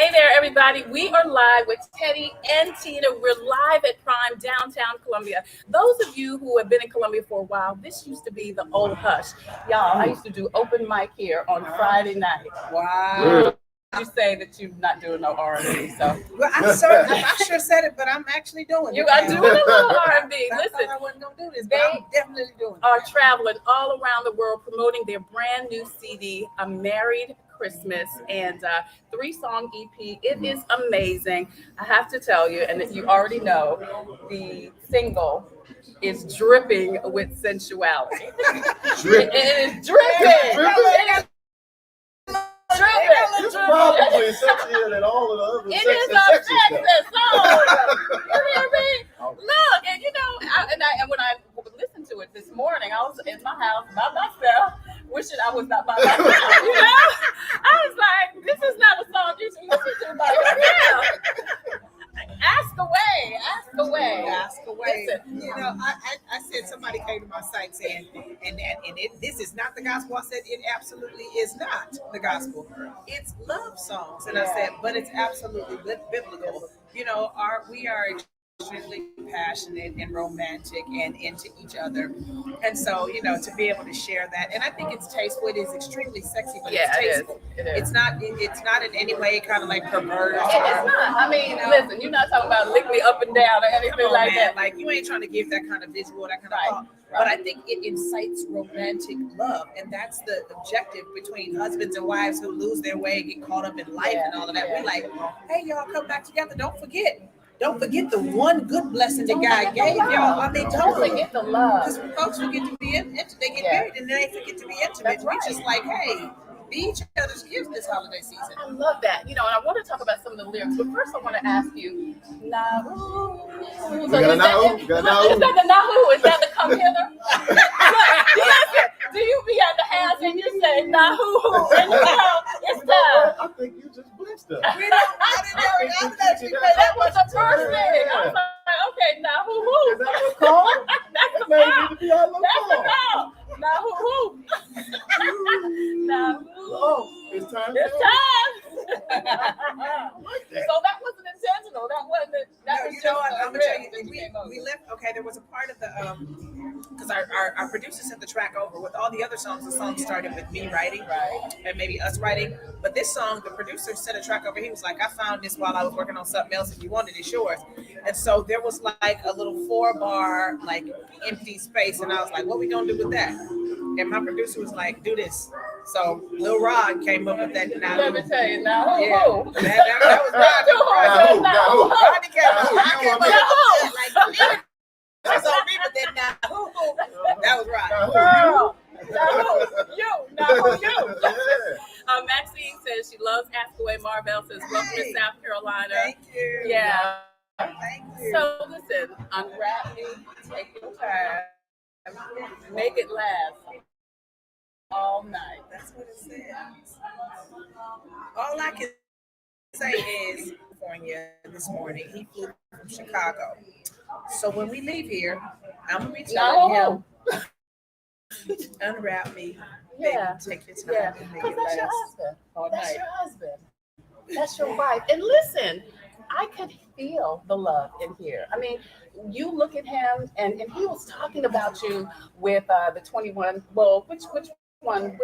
Hey there, everybody. We are live with Teddy and Tina. We're live at Prime, downtown Columbia. Those of you who have been in Columbia for a while, this used to be the old Hush. Y'all, I used to do open mic here on Friday night. Wow. You say that you're not doing no R&B, so. Well, I sure said it, but I'm actually doing it. You are doing a little R&B. I Listen, thought I wasn't going to do this, but I'm definitely doing it. are traveling all around the world promoting their brand new CD, A Married Christmas, and 3-song EP. It is amazing. I have to tell you, and you already know, the single is dripping with sensuality. It is dripping. It's probably sexier than all of the other It is a sexy sexy stuff. song. You hear me? Look, and you know, and when I listened to it this morning, I was in my house by myself, wishing I was not by myself. You know, I was like, this is not a song you should listen to by yourself. Ask away. Listen. You know, I said somebody came to my site saying, this is not the gospel. I said it absolutely is not the gospel. It's love songs, and I said, but it's absolutely biblical. You know, we are extremely passionate and romantic and into each other, and so you know, to be able to share that, and I think it's tasteful. It is extremely sexy, but it's tasteful. It is. It's not in any way kind of like perverted. It's not. I mean, listen, you're not talking about lick me up and down or anything like that. Like you ain't trying to give that kind of visual, that kind of thought. But I think it incites romantic love, and that's the objective between husbands and wives who lose their way, get caught up in life and all of that. We're like, hey, y'all, come back together. Don't forget the one good blessing that God gave y'all. I mean, don't forget the love. Because folks forget to be intimate. They get married and then they forget to be intimate. We're just like, hey, be each other's gifts this holiday season. I love that. You know, and I want to talk about some of the lyrics, but first I want to ask you, Nahu. Is that the Nahu? Is that the come hither? Listen, do you be at the house and you say Nahu? And you know, it's time. I think you just blessed us. We don't That was the first thing. I was like, okay, Nahu. Is that what's called? That's the Maybe call. to be our little That's the call. call. Nahu. Nahu. Oh, it's time. It's time. Like that. So that wasn't intentional. That wasn't. That was you just know what? I'm gonna tell you, that came over. we left. Okay, there was a part of the because our producer sent the track over with all the other songs. The song started with me writing, and maybe us writing. But this song, the producer sent a track over. He was like, "I found this while I was working on something else. If you want it, it's yours." And so there was like a little 4-bar like empty space, and I was like, "What we gonna do with that?" And my producer was like, "Do this." So Lil Rod came up with that. Let me tell you now. Yeah, that was Rod. Rodney came up with that. That's on me, but then that was Rod. Girl, you. Maxine says she loves Ask Away. Marvell says, welcome to South Carolina. Thank you. Yeah. Thank you. So listen, unwrap me, take your time, make it last all night. That's what it says. All I can say is California this morning. He flew from Chicago. So when we leave here, I'm gonna be telling him, unwrap me, baby, take your time and make it That's your last husband. all That's night. your husband. That's your wife. And listen, I could feel the love in here. I mean, you look at him, and he was talking about you with the 21. Well, which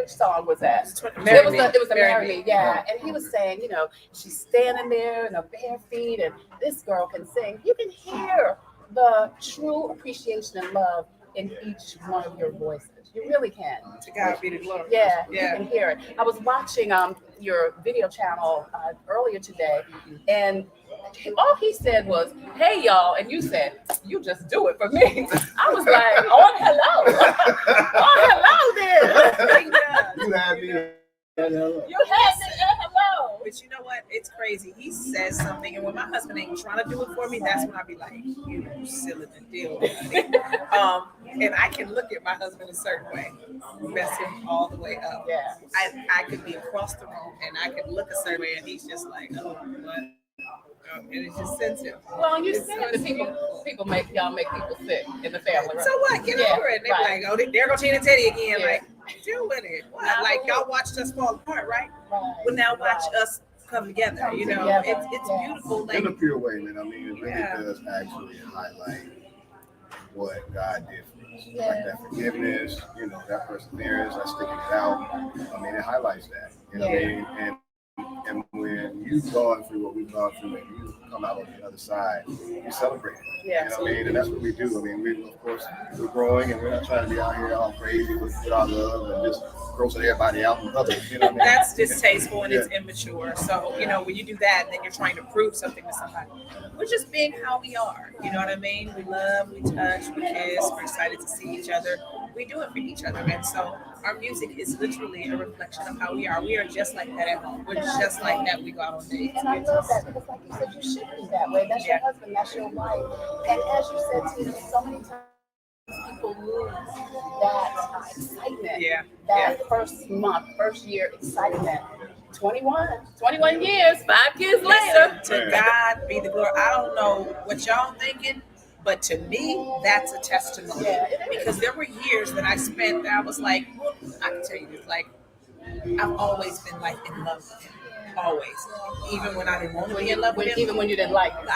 song was that? It was the Marry Me, yeah. And he was saying, you know, she's standing there in her bare feet, and this girl can sing. You can hear the true appreciation and love in each one of your voices. You really can. To God be the glory. Yeah, you can hear it. I was watching your video channel earlier today, and all he said was, "Hey y'all," and you said, "You just do it for me." I was like, "Oh hello, then." You had me. You had me at hello. But you know what? It's crazy. He says something, and when my husband ain't trying to do it for me, that's when I be like, "You silly the deal with me." And I can look at my husband a certain way, mess him all the way up. Yeah. I could be across the room, and I could look a certain way, and he's just like, "Oh, what?" And it's just sensitive. Well, you said that people make people sick in the family, right? So what? Get over it. They're like, "Oh, there go Tina Teddy again." Yeah. Like, deal with it. What? Like y'all watched us fall apart, right? Well, now watch us come together. You know, Together. it's Yeah. beautiful. Like In a pure way, man. I mean, it really Yeah. does actually highlight what God did for us. Yeah. Like that forgiveness, that perseverance, that sticking it out. I mean, it highlights that. You know what I mean? And when you've gone through what we've gone through and you come out on the other side, you celebrate it. Yeah, You know what I mean? And that's what we do. I mean, of course, we're growing and we're not trying to be out here all crazy with our love and just grossing everybody out and others. You know what I mean? that's distasteful and it's immature. So, you know, when you do that, then you're trying to prove something to somebody. We're just being how we are. You know what I mean? We love, we touch, we kiss, we're excited to see each other. We do it for each other. And so our music is literally a reflection of how we are. We are just like that at home. We're just like that. We go out on dates. And I love that because, like you said, you should be that way. That's your husband, that's your wife. And as you said, Tina, so many times people lose that excitement, that first month, first year excitement. 21 years, 5 kids later. To God be the glory. I don't know what y'all thinking, but to me, that's a testimony. Yeah, it is. Because there were years that I spent that I was like, well, I can tell you this, like, I've always been like in love with him. Always. Even when I didn't want to be in love with him. Even when you didn't like him.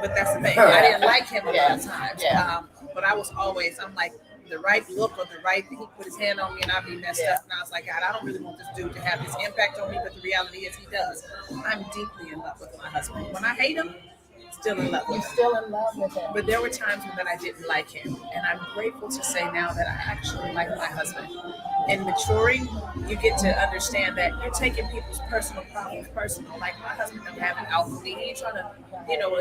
But that's the thing. I didn't like him a lot of times. Yeah. But I was always, I'm like, the right look or the right thing, he put his hand on me and I'd be messed up. And I was like, God, I don't really want this dude to have this impact on me, but the reality is he does. I'm deeply in love with my husband. When I hate him, still in love with You're him. still in love with him. But there were times when I didn't like him. And I'm grateful to say now that I actually like my husband. In maturing, you get to understand that you're taking people's personal problems personal. Like my husband don't have an alpha. He ain't trying to,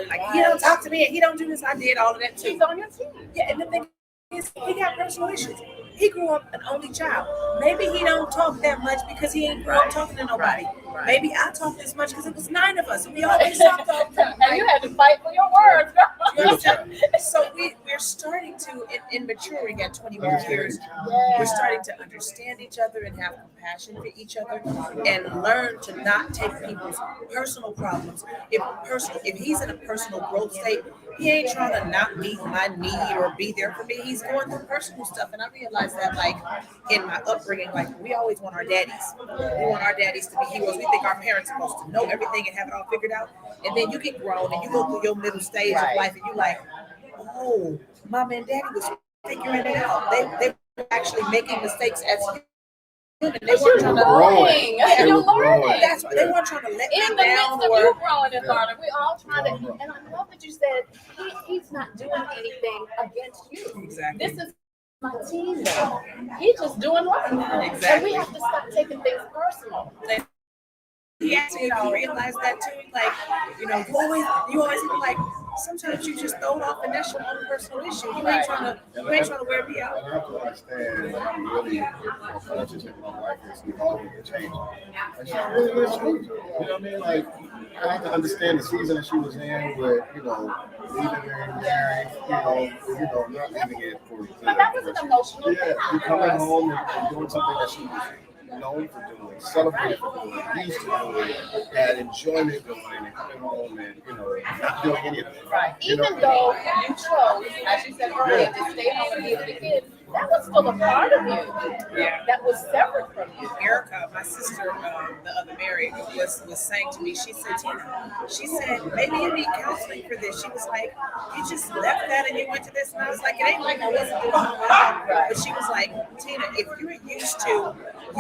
like he don't talk to me and he don't do this. I did all of that too. He's on your team. Yeah, and the thing is, he got personal issues. He grew up an only child. Maybe he don't talk that much because he ain't grew up talking to nobody. Right. Maybe I talk this much because it was 9 of us and we always talked all the time. And you had to fight for your words. You understand? So we're starting to, in maturing at 21 years, we're starting to understand each other and have compassion for each other and learn to not take people's personal problems. If he's in a personal growth state, he ain't trying to not meet my need or be there for me. He's going through personal stuff. And I realized that, like, in my upbringing, like, we always want our daddies. We want our daddies to be heroes. We think our parents are supposed to know everything and have it all figured out. And then you get grown and you go through your middle stage of life and you like, oh, mama and daddy was figuring it out. They were actually making mistakes as human. They weren't trying to growing. You're learning. That's right. They weren't trying to let In me the down midst of or you growing and learning, we all trying to. And I love that you said he's not doing anything against you. Exactly. This is my team now. He's just doing life. Exactly. And we have to stop taking things personal. He actually realized that too. Like, you always like, sometimes you just throw it off and that's your own personal issue. You ain't trying to wear me out. And I have to understand, I'm really conscious that my wife is evolving and changing. And she really is changing. You know what I mean? Like, I have to understand the season that she was in with, leaving her married, not leaving it for good. But that was an emotional thing. You coming home and doing something that she was known for doing, celebrated for doing, used to doing, had enjoyment doing, and coming home and, not doing any of it. Right. Even though you chose, as you said earlier, to stay home and be with the kids, that was still a part of you. Yeah. That was separate from you. Erica, my sister, the other Mary, was saying to me, she said, maybe you need counseling for this. She was like, you just left that and you went to this. And I was like, it ain't like I wasn't doing it. But she was like, Tina, if you're used to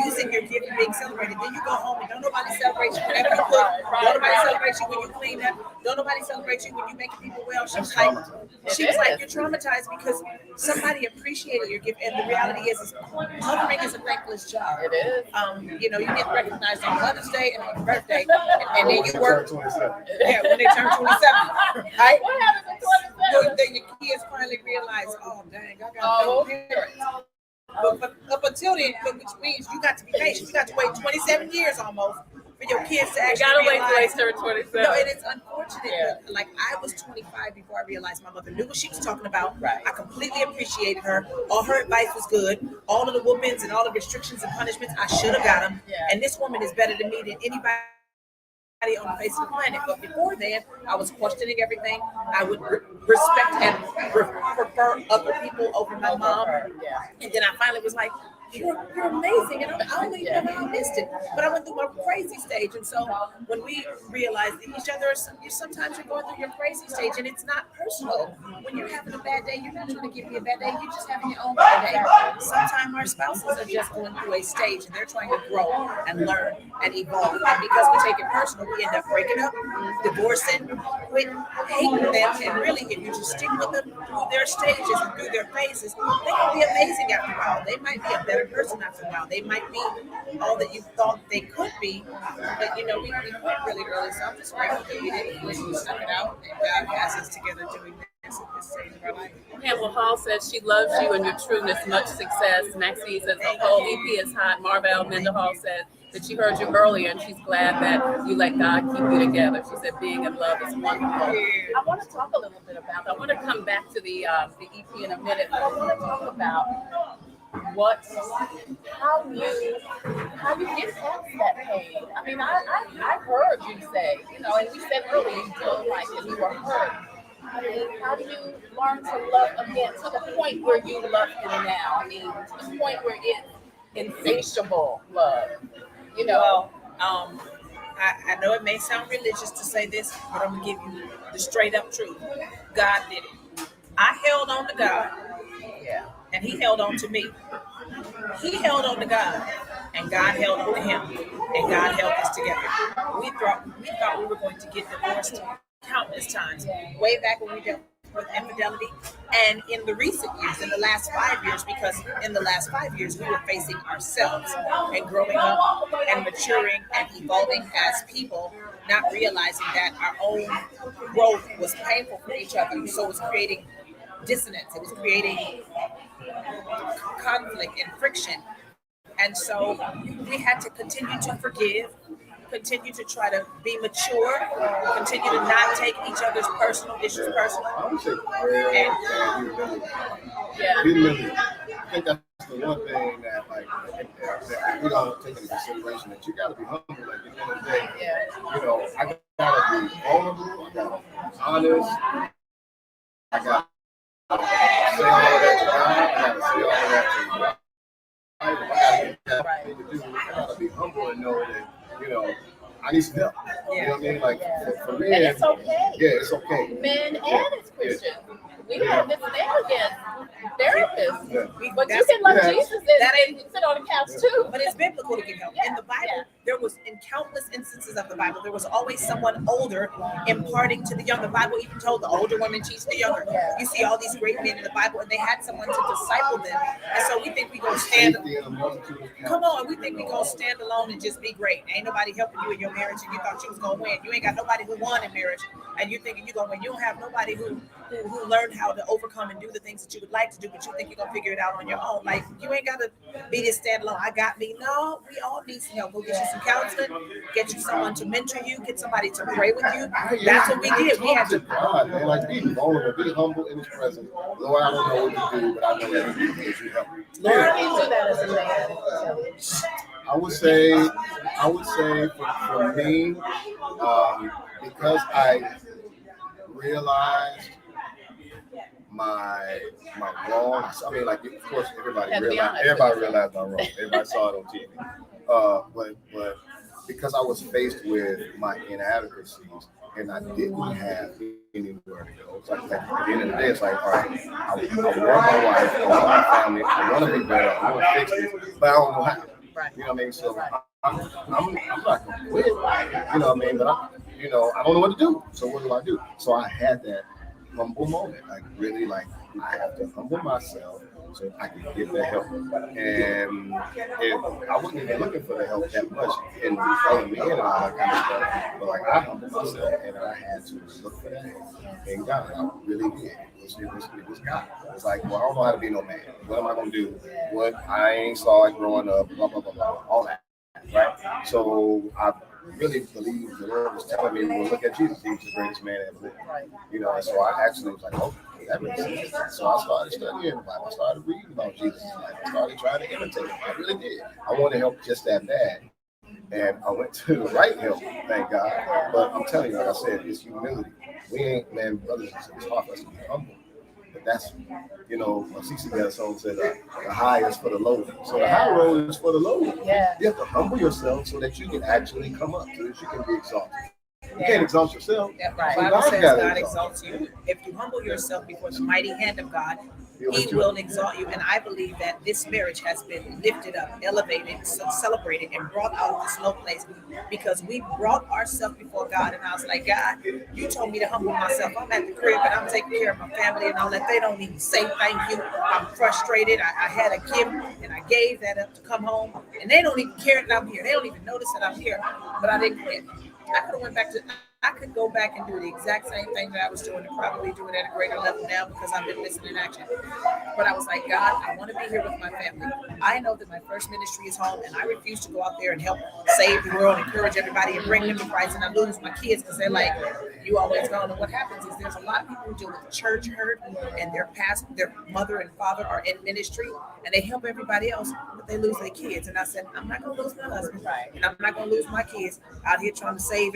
using your gift and being celebrated, then you go home and don't nobody celebrate you whenever you cook. Don't nobody celebrate you when you clean up. Don't nobody celebrate you when you make people well. She was like, you're traumatized because somebody appreciated your gift. And the reality is mothering is a thankless job. It is. You get recognized on Mother's Day and on your birthday, and then you work. 27. Yeah, when they turn 27, right? What happens at 27? Then your kids finally realize, oh dang, I got no parents. But up until then, which means you got to be patient. You got to wait 27 years almost for your kids to actually realize. Wait till they turn 27. No, it is unfortunate. But, like, I was 25 before I realized my mother knew what she was talking about. Right. I completely appreciated her. All her advice was good. All of the whoopings and all the restrictions and punishments, I should have got them. Yeah. And this woman is better than me than anybody on the face of the planet. But before then, I was questioning everything. I would respect and prefer other people over my mom. Yeah. And then I finally was like, you're amazing. And I don't even know how I missed it. But I went through my crazy stage. And so when we realize that each other, sometimes you're going through your crazy stage and it's not personal. When you're having a bad day, you're not trying to give me a bad day. You're just having your own bad day. Sometimes our spouses are just going through a stage and they're trying to grow and learn and evolve. And because we take it personal, we end up breaking up, divorcing, quit hating them. And really, if you just stick with them through their stages and through their phases, they can be amazing after a while. They might be a better person after a while. They might be all that you thought they could be. But we quit really early. So I'm just grateful that we didn't quit. We stuck it out, and God has us together doing this at this stage of our life. Campbell Hall says she loves you and your trueness. Much success. Maxine says the whole EP is hot. Marvel Mendenhall said that she heard you earlier and she's glad that you let God keep you together. She said being in love is wonderful. I want to talk a little bit about that. I want to come back to the EP in a minute, but I want to talk about how you get past that pain. I mean, I heard you say, and we said earlier you feel like that you were hurt. I mean, how do you learn to love again to the point where you love him now? I mean, to the point where it's insatiable love. Well, I know it may sound religious to say this, but I'm gonna give you the straight up truth. God did it. I held on to God, Yeah. and He held on to me. He held on to God, and God held on to him, and God held us together. We thought we were going to get divorced countless times, way back when we dealt with infidelity, and in the recent years, in the last 5 years, because in the last 5 years we were facing ourselves and growing up and maturing and evolving as people, not realizing that our own growth was painful for each other. So it was creating dissonance. It was creating conflict and friction. And so we had to continue to forgive, continue to try to be mature, continue to not take each other's personal issues personally. I would say prayer and humility. Humility. I think that's the one thing that that we don't take into consideration, that you got to be humble. Like at the end of the day, I gotta be vulnerable. I gotta be honest. I gotta say all of that to God. I gotta say all of that to God. I gotta be humble and know that, I need some help. You know what I mean? Like for me, And it's okay. Yeah, it's okay. Men and as Christians. We have this thing against therapists. Yeah. But you can love Yeah. Jesus and sit on the couch too. But it's biblical to get help. In the Bible, there was, in countless instances of the Bible, there was always someone older imparting to the young. The Bible even told the older women teach the younger. You see all these great men in the Bible, and they had someone to disciple them. And so we think we gonna stand. Come on, we think we gonna stand alone and just be great. Ain't nobody helping you in your marriage, and you thought you was gonna win. You ain't got nobody who won in marriage, and you thinking you gonna win. You don't have nobody who learned how to overcome and do the things that you would like to do, but you think you're gonna figure it out on your own. Like, you ain't gotta be this standalone. I got me. No, we all need some help. Go get you some counseling, get you someone to mentor you, get somebody to pray with you. That's what we did. We had to God, man, like be vulnerable, be humble in His presence. Lord, I don't know what to do, but I know that you help me. Lord, how do you do that as a man? I would say for me, because I realized my wrongs. I mean, like, of course, everybody realized my wrong. Everybody saw it on TV. But because I was faced with my inadequacies and I didn't have anywhere to go, it's like at the end of the day, it's like, all right, I want my wife, I want my family, I want to be better, I want to fix this, but I don't know how. You know what I mean? So I'm not gonna quit. You know what I mean? But I don't know what to do. So what do I do? So I had that humble moment, like really, like I have to humble myself so I can get the help. And I wasn't even looking for the help that much in following me in and all that kind of stuff. But like I humbled myself and I had to look for that help. And God, I really did. It was God. It's like, well, I don't know how to be no man. What am I gonna do? What I ain't saw it growing up, blah blah blah blah, all that. Right? So I really believe the Lord was telling me, well, look at Jesus, he was the greatest man ever lived. And so I actually was like, oh, that makes sense. So I started studying the Bible. I started reading about Jesus' life. I started trying to imitate him. I really did. I wanted help just that bad. And I went to the right help, thank God. But I'm telling you, like I said, it's humility. We ain't, man, brothers and sisters, it's hard for us to be humble. But that's, CC got a song said the high is for the low. So the high road is for the low. Yeah. You have to humble yourself so that you can actually come up, so that you can be exalted. You can't exalt yourself. Yeah, Right. the So Bible says gotta God exalt exalts you. If you humble yourself before the mighty hand of God, you. He will exalt you. And I believe that this marriage has been lifted up, elevated, celebrated, and brought out of this low place because we brought ourselves before God. And I was like, God, you told me to humble myself. I'm at the crib and I'm taking care of my family and all that. They don't even say thank you. I'm frustrated. I had a gift and I gave that up to come home. And they don't even care that I'm here. They don't even notice that I'm here. But I didn't quit. I could have went back to. I could go back and do the exact same thing that I was doing and probably do it at a greater level now because I've been missing in action. But I was like, God, I want to be here with my family. I know that my first ministry is home, and I refuse to go out there and help save the world, encourage everybody, and bring them to Christ. And I lose my kids because they're like, you always gone. And what happens is there's a lot of people who deal with church hurt, and their mother and father are in ministry, and they help everybody else, but they lose their kids. And I said, I'm not going to lose my husband, and I'm not going to lose my kids out here trying to save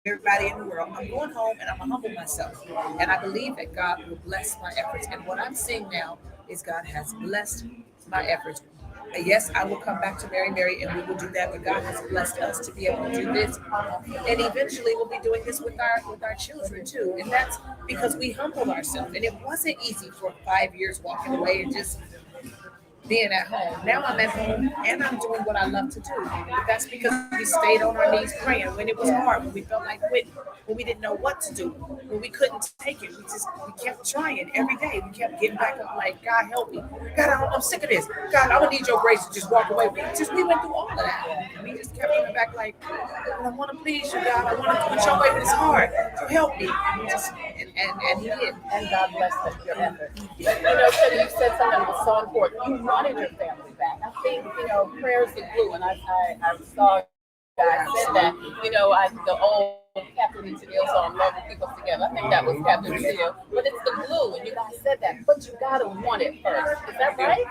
everybody in the world. I'm going home and I'm gonna humble myself. And I believe that God will bless my efforts. And what I'm seeing now is God has blessed my efforts. Yes, I will come back to Mary, and we will do that. But God has blessed us to be able to do this, and eventually we'll be doing this with our children too. And that's because we humbled ourselves. And it wasn't easy for 5 years walking away and just being at home. Now I'm at home and I'm doing what I love to do. But that's because we stayed on our knees praying when it was hard, when we felt like quitting, when we didn't know what to do, when we couldn't take it. We kept trying every day. We kept getting back up like, God help me. God, I'm sick of this. God, I would need your grace to just walk away. We went through all of that. And we just kept coming back like, I want to please you, God. I want to do it your way, but it's hard. So help me. And he did. And God bless your effort. Teddy, you said something that was so important. You wanted your family back. I think, prayers the glue. And I saw guys said that, the old Captain and Tennille song, Love Will Keep Us Together. I think that was Captain and Tennille. But it's the glue, and you guys said that. But you gotta want it first. Is that right?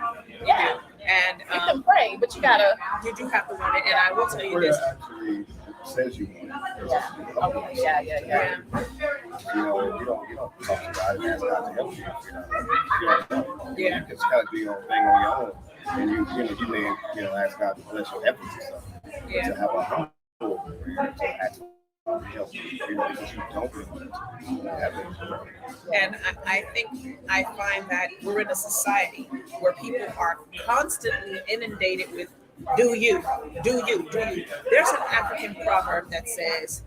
Yeah. And you can pray, but you do have to want it. And I will tell you this. Actually says you want it. Yeah. Okay. Yeah. You don't talk to God and ask God to help you. Yeah. It's got to do your own thing on your own. And you may ask God to bless your efforts and stuff. Yeah. To have a humble prayer to ask for help, because you don't have it. And I think I find that we're in a society where people are constantly inundated with do you. There's an African proverb that says,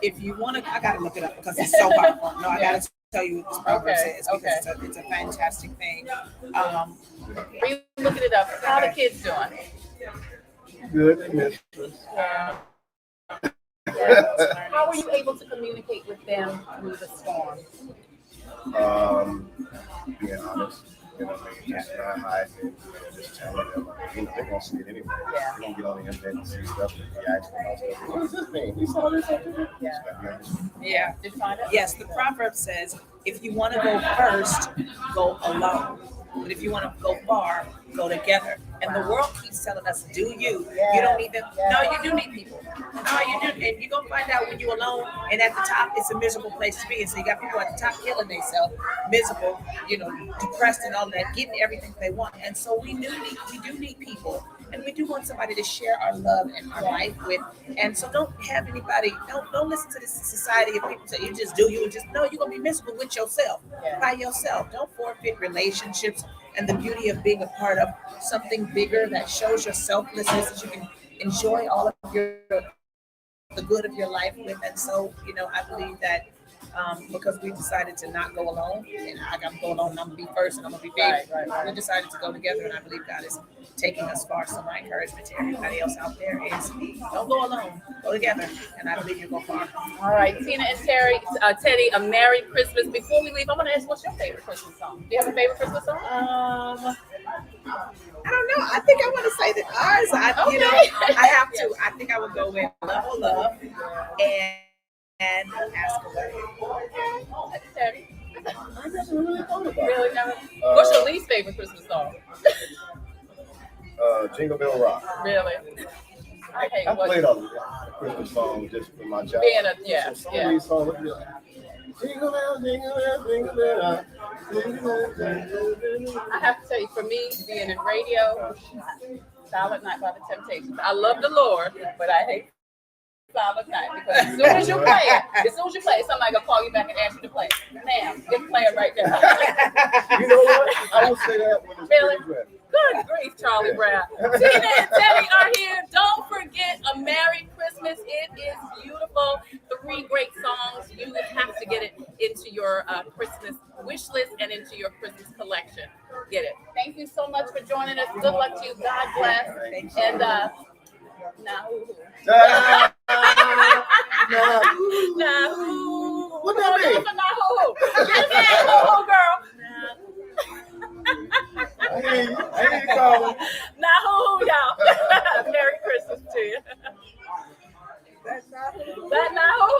if you want to, I got to look it up because it's so powerful. No, I got to tell you what this proverb says because it's a fantastic thing. Are you looking it up? How the kids doing? Good, mistress. How were you able to communicate with them through the storm? Being honest, just not hiding it, just telling them, they're gonna see it anyway. Yeah. They're gonna get on the internet and see stuff and be asking about stuff. What does this mean? We saw this on TV. Yeah. Did you find it? Yes, the proverb says, if you want to go first, go alone. But if you want to go far, go together. And the world keeps telling us, do you. Yeah. You don't need them. No, you do need people. No, you do. And you're going to find out when you're alone. And at the top, it's a miserable place to be. And so you got people at the top killing themselves, miserable, depressed and all that, getting everything they want. And so we do need people. And we do want somebody to share our love and our life with. And so don't have anybody, don't listen to this society of people say, you just do you. No, you're going to be miserable with yourself, by yourself. Don't forfeit relationships and the beauty of being a part of something bigger that shows your selflessness, that you can enjoy all of the good of your life with. And so, I believe that because we decided to not go alone, and I got to go alone, and I'm going to be first, and I'm going to be faithful. Right. We decided to go together, and I believe God is taking us far. So my encouragement to everybody else out there is, don't go alone, go together, and I believe you'll go far. All right, Tina and Teddy, a Merry Christmas. Before we leave, I'm going to ask, what's your favorite Christmas song? Do you have a favorite Christmas song? I don't know. I think I want to say that ours. I have to. I think I would go with Love and Ask Away. Teddy. I never really thought about it. Really never. What's your least favorite Christmas song? Jingle Bell Rock. Really? I played a Christmas song just for my child. Some of these songs would be like, Jingle bell, jingle bell, jingle bell. I have to tell you, for me, being in radio, Silent Night by the Temptations. I love the Lord, but I hate Silent Night because as soon as you play it, somebody gonna call you back and ask you to play it. Ma'am, just play it right there. You know what? I will say that when it's Really? pretty good. Good grief, Charlie Brown. Tina and Teddy are here. Don't forget A Merry Christmas. It is beautiful. 3 great songs. You have to get it into your Christmas wish list and into your Christmas collection. Get it. Thank you so much for joining us. Good luck to you. God bless. And now, Nah. nah, What that mean? Nah,